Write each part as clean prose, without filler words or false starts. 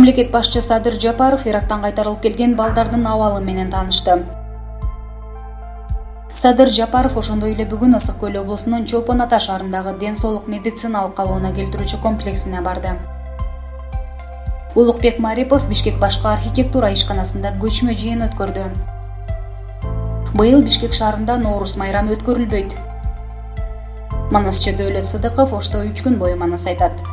Мамлекет башчы Садыр Жапаров Ирактан кайтарылып келген балдардын абалы менен таанышты. Садыр Жапаров ошондой эле бүгүн Ысык Көл облусунун Чолпон Ата шаарындагы ден соолук медициналык калыбына келтирүүчү комплексине барды. Улукбек Марипов Бишкек башкы архитектура ишканасында көчмө жыйын өткөрдү. Быйыл Бишкек шаарында Ноорус майрамы өткөрүлбөйт. Манасчы Дөөлөт Сыдыков Ошто 3 күн бою манас айтат.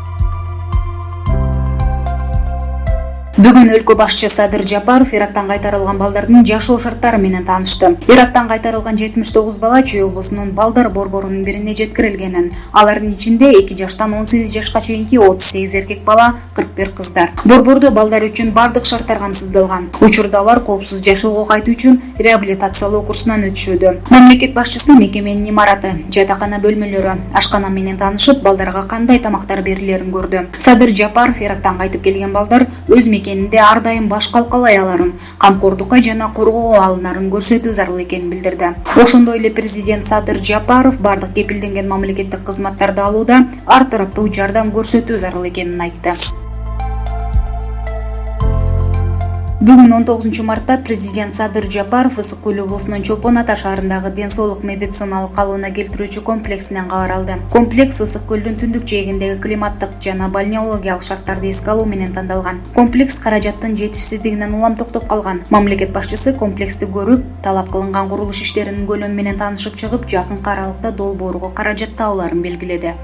Бүгүн өлкө башчы Садыр Жапаров Ирактан кайтарылган балдардын жашоо шарттары менен таанышты. Ирактан кайтарылган 79 бала Чүй облусунун балдар борборунун бирине жеткирилгенин, алардын ичинде 2 жаштан 18 жашка чейинки 38 эркек бала, 41 кыздар. Борбордо балдар үчүн бардык шарттар камсыздалган. Учурда алар коопсуз жашоого кайтуу үчүн реабилитациялоо курсунан өтүшүүдө. Мамлекет башчысы мекеменин имараты, жатакана бөлмөлөрү, ашкана менен таанышып, балдарга кандай тамактар берилерин көрдү. Садыр Жапаров Ирактан кайтып келген балдар өз мекенинде ар дайым баш калкалай аларын, камкордукка жана коргоого алынарын көрсөтүү зарыл экенин билдирди. Ошондой эле президент Садыр Жапаров бардык кепилденген мамлекеттик кызматтарды алууда ар тараптуу жардам көрсөтүү зарыл экенин айтты. Бүгүн 19 мартта президент Садыр Жапаров Ысык Көл облусунун Чолпон Ата шаарындагы ден соолук медициналык калыбына келтирүүчү комплексинен кабар алды. Комплекс Ысык Көлдүн түндүк жээгиндеги климаттык жана бальнеологиялык шарттарды эске алуу менен тандалган. Комплекс каражаттын жетишсиздигинен улам токтоп калган. Мамлекет башчысы комплексти көрүп, талап кылынган курулуш иштеринин көлөмү менен таанышып чыгып, жакынкы аралыкта долбооруга каражат табууларын белгиледи.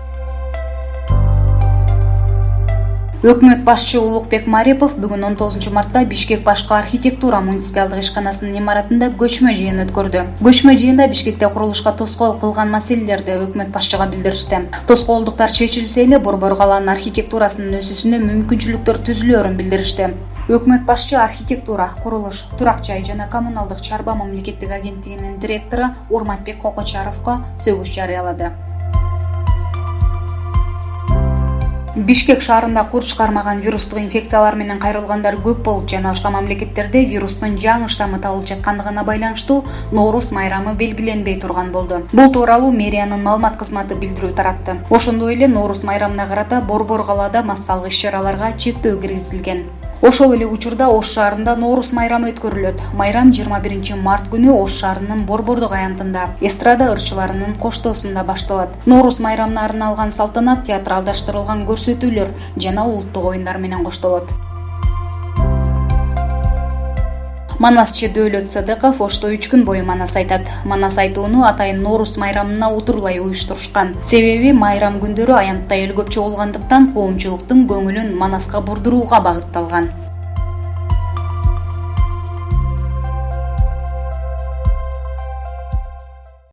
Өкмөт башчы Улукбек Марипов бүгүн 19 мартта Бишкек башкы архитектура муниципалдык ишканасынын имаратында көчмө жыйын өткөрдү. Көчмө жыйында Бишкекте курулушка тоскоол кылган маселелерди өкмөт башчыга билдиришти. Тоскоолдуктар чечилсе эле борбор калаанын архитектурасынын өсүүсүнө мүмкүнчүлүктөр түзүлөөрүн билдиришти. Өкмөт башчы архитектура, курулуш, турак жай жана коммуналдык чарба мамлекеттик агенттигинин директору Урматбек Кокочаровго сөгүш жарыялады. Бишкек шаарында кур чыгармаган вирустук инфекциялар менен кайрылгандар көп болуп жана башка мамлекеттерде вирустун жаңы штаммы табылып жаткандыгына байланыштуу Ноорус майрамы белгиленбей турган болду. Бул тууралуу мэриянын маалымат кызматы билдирүү таратты. Ошондой эле Ноорус майрамына карата борбор калаада массалык иш-чараларга чектөө киргизилген. Ошол эле учурда Ош шаарында Ноорус майрамы өткөрүлөт. Майрам 21 март күнү Ош шаарынын борбордук аянтында эстрада ырчыларынын коштоосунда башталат. Ноорус майрамына арналган салтанат театралдаштырылган көрсөтүүлөр жана улуттук оюндар менен коштолот. Манасчы Дөөлөт Сыдыков Ошто 3 күн бою манас айтат. Манас айтууну атайын Ноорус майрамына утурлай уюштурушкан. Себеби майрам күндөрү аянтта эл көп чогулгандыктан коомчулуктун көңүлүн Манаска бурдурууга багытталган.